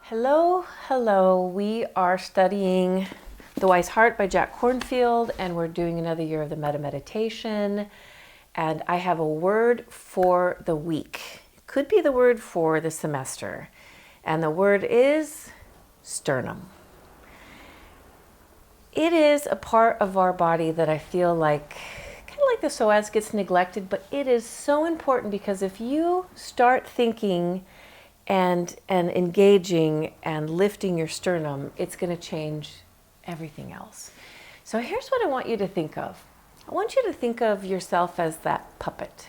Hello, hello. We are studying The Wise Heart by Jack Kornfield, and we're doing another year of the Metta Meditation. And I have a word for the week. It could be the word for the semester. And the word is sternum. It is a part of our body that I feel like, kind of like the psoas, gets neglected, but it is so important because if you start thinking and engaging and lifting your sternum, it's going to change everything else. So here's what I want you to think of. I want you to think of yourself as that puppet.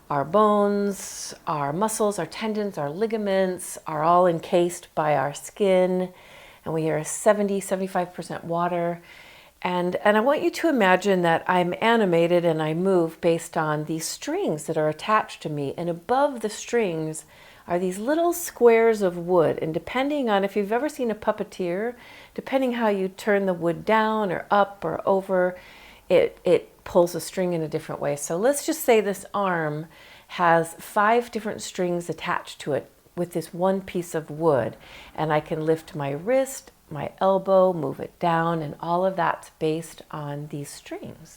Our bones, our muscles, our tendons, our ligaments are all encased by our skin, and we are 75% water. And I want you to imagine that I'm animated and I move based on these strings that are attached to me, and above the strings are these little squares of wood, and depending on if you've ever seen a puppeteer, depending how you turn the wood down or up or over, it pulls a string in a different way. So let's just say this arm has 5 different strings attached to it with this one piece of wood, and I can lift my wrist, my elbow, move it down, and all of that's based on these strings.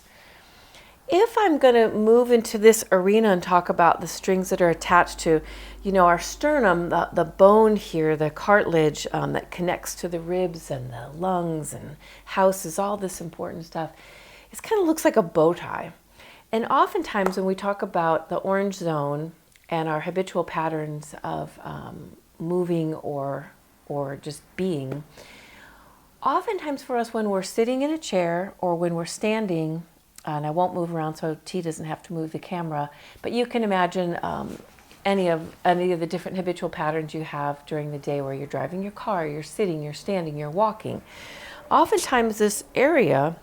If I'm going to move into this arena and talk about the strings that are attached to, our sternum, the bone here, the cartilage that connects to the ribs and the lungs and houses all this important stuff, it kind of looks like a bow tie. And oftentimes when we talk about the orange zone and our habitual patterns of moving or just being, oftentimes for us when we're sitting in a chair or when we're standing, and I won't move around so T doesn't have to move the camera, but you can imagine any of the different habitual patterns you have during the day where you're driving your car, you're sitting, you're standing, you're walking. Oftentimes this area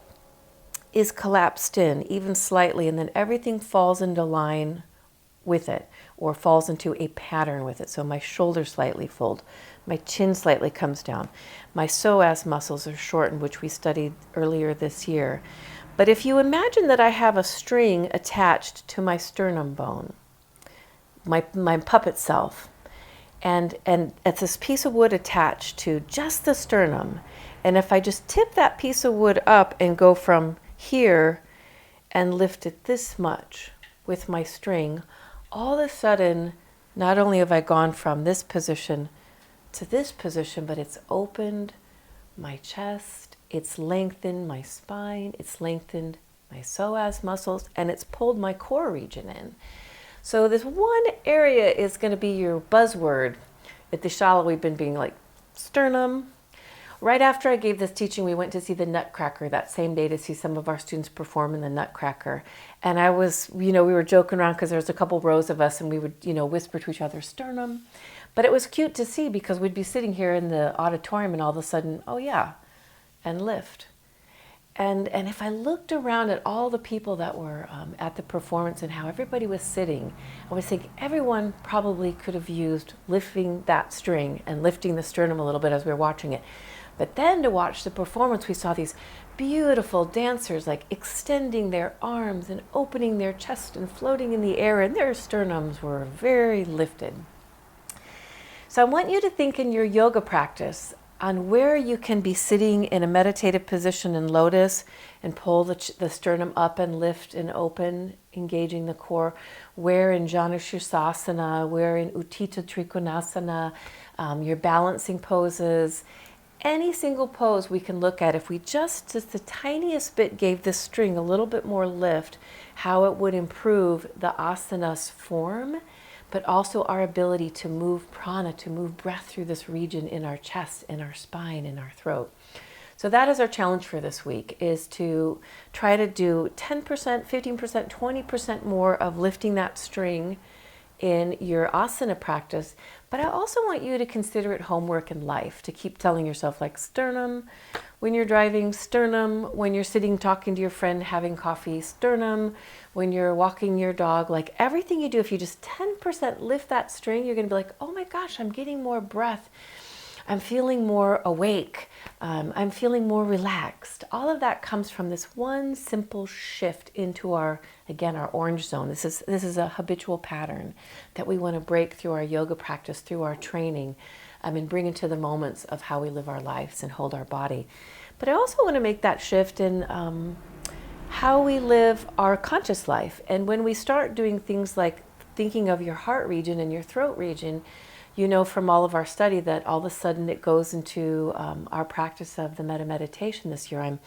is collapsed in even slightly, and then everything falls into line with it or falls into a pattern with it. So my shoulders slightly fold, my chin slightly comes down, my psoas muscles are shortened, which we studied earlier this year. But if you imagine that I have a string attached to my sternum bone, my puppet self, and it's this piece of wood attached to just the sternum, and if I just tip that piece of wood up and go from here and lift it this much with my string, all of a sudden, not only have I gone from this position to this position, but it's opened my chest, it's lengthened my spine, it's lengthened my psoas muscles, and it's pulled my core region in. So this one area is going to be your buzzword. At the Shala, we've been being like sternum. Right after I gave this teaching, we went to see the Nutcracker that same day to see some of our students perform in the Nutcracker. And I was, we were joking around because there was a couple rows of us and we would, whisper to each other, sternum. But it was cute to see because we'd be sitting here in the auditorium and all of a sudden, oh yeah, and lift. And if I looked around at all the people that were at the performance and how everybody was sitting, I would think everyone probably could have used lifting that string and lifting the sternum a little bit as we were watching it. But then to watch the performance, we saw these beautiful dancers like extending their arms and opening their chest and floating in the air, and their sternums were very lifted. So I want you to think in your yoga practice on where you can be sitting in a meditative position in lotus and pull the sternum up and lift and open, engaging the core, where in Janu Sirsasana, where in Utthita Trikonasana, your balancing poses. Any single pose we can look at, if we just the tiniest bit gave this string a little bit more lift, how it would improve the asana's form, but also our ability to move prana, to move breath through this region in our chest, in our spine, in our throat. So that is our challenge for this week, is to try to do 10%, 15%, 20% more of lifting that string in your asana practice. But I also want you to consider it homework in life, to keep telling yourself like sternum when you're driving, sternum when you're sitting talking to your friend having coffee, sternum when you're walking your dog. Like everything you do, if you just 10% lift that string, you're going to be like, oh my gosh, I'm getting more breath. I'm feeling more awake. I'm feeling more relaxed. All of that comes from this one simple shift into our orange zone. This is a habitual pattern that we want to break through our yoga practice, through our training, and bring into the moments of how we live our lives and hold our body. But I also want to make that shift in how we live our conscious life. And when we start doing things like thinking of your heart region and your throat region, you know from all of our study that all of a sudden it goes into our practice of the metta meditation this year.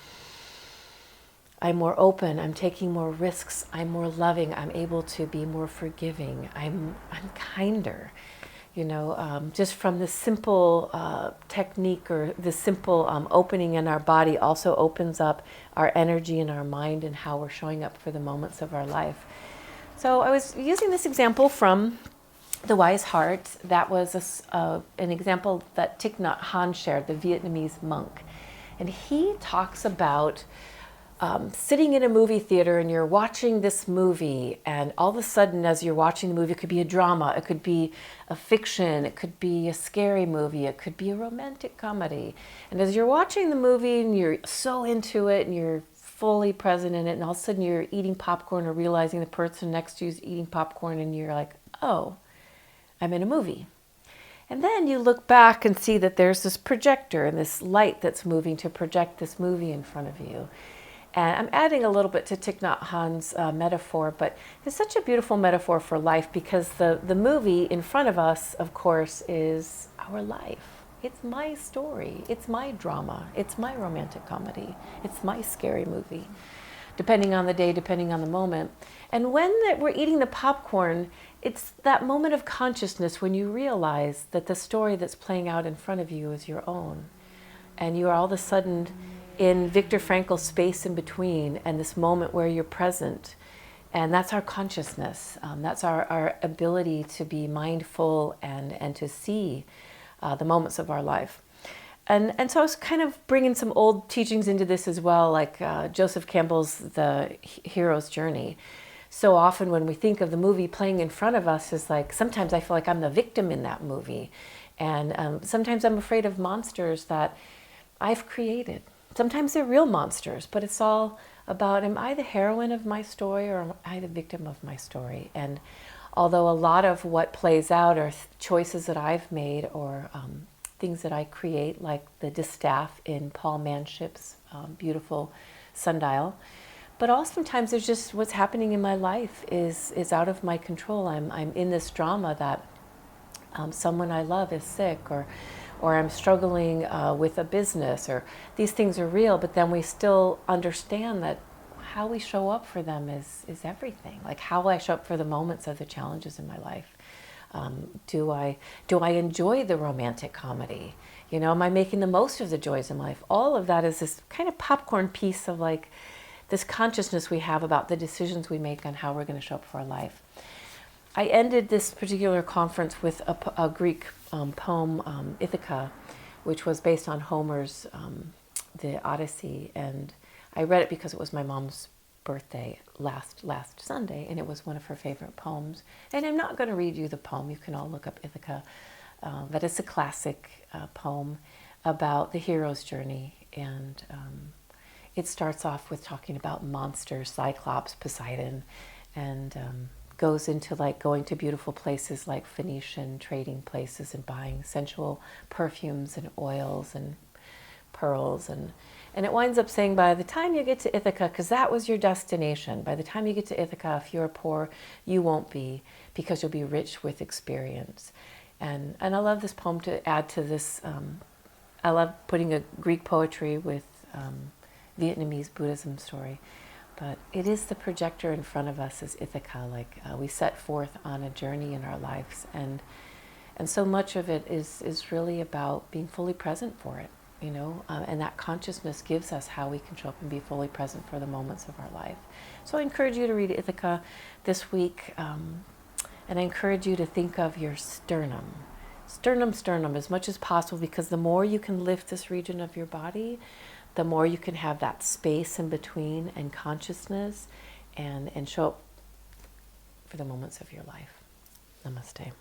I'm more open, I'm taking more risks, I'm more loving, I'm able to be more forgiving, I'm kinder. You know, just from this simple technique or this simple opening in our body also opens up our energy and our mind and how we're showing up for the moments of our life. So I was using this example from The Wise Heart. That was an example that Thich Nhat Hanh shared, the Vietnamese monk. And he talks about sitting in a movie theater and you're watching this movie, and all of a sudden as you're watching the movie, it could be a drama, it could be a fiction, it could be a scary movie, it could be a romantic comedy. And as you're watching the movie and you're so into it and you're fully present in it, and all of a sudden you're eating popcorn or realizing the person next to you is eating popcorn, and you're like, oh, I'm in a movie. And then you look back and see that there's this projector and this light that's moving to project this movie in front of you. And I'm adding a little bit to Thich Nhat Hanh's metaphor, but it's such a beautiful metaphor for life, because the movie in front of us, of course, is our life. It's my story. It's my drama. It's my romantic comedy. It's my scary movie, depending on the day, depending on the moment. And when we're eating the popcorn, it's that moment of consciousness when you realize that the story that's playing out in front of you is your own. And you are all of a sudden in Viktor Frankl's space in between, and this moment where you're present. And that's our consciousness. That's our ability to be mindful and to see the moments of our life. And so I was kind of bringing some old teachings into this as well, like Joseph Campbell's The Hero's Journey. So often when we think of the movie playing in front of us, is like, sometimes I feel like I'm the victim in that movie. And sometimes I'm afraid of monsters that I've created. Sometimes they're real monsters, but it's all about, am I the heroine of my story or am I the victim of my story? And although a lot of what plays out are choices that I've made or things that I create, like the distaff in Paul Manship's beautiful sundial, but also sometimes there's just what's happening in my life is out of my control. I'm in this drama that someone I love is sick, or I'm struggling with a business, or these things are real, but then we still understand that how we show up for them is everything. Like how I show up for the moments of the challenges in my life. Do I enjoy the romantic comedy? You know, am I making the most of the joys in life? All of that is this kind of popcorn piece of like this consciousness we have about the decisions we make on how we're going to show up for our life. I ended this particular conference with a Greek poem, Ithaca, which was based on Homer's The Odyssey, and I read it because it was my mom's birthday last Sunday, and it was one of her favorite poems. And I'm not going to read you the poem. You can all look up Ithaca, but it's a classic poem about the hero's journey, and it starts off with talking about monsters, Cyclops, Poseidon, and goes into like going to beautiful places like Phoenician trading places and buying sensual perfumes and oils and pearls, and it winds up saying, by the time you get to Ithaca, because that was your destination, by the time you get to Ithaca, if you're poor, you won't be, because you'll be rich with experience. And I love this poem to add to this. I love putting a Greek poetry with Vietnamese Buddhism story. But it is the projector in front of us is Ithaca. Like we set forth on a journey in our lives, and so much of it is really about being fully present for it, you know. And that consciousness gives us how we can show up and be fully present for the moments of our life. So I encourage you to read Ithaca this week, and I encourage you to think of your sternum, sternum, as much as possible, because the more you can lift this region of your body, the more you can have that space in between and consciousness and show up for the moments of your life. Namaste.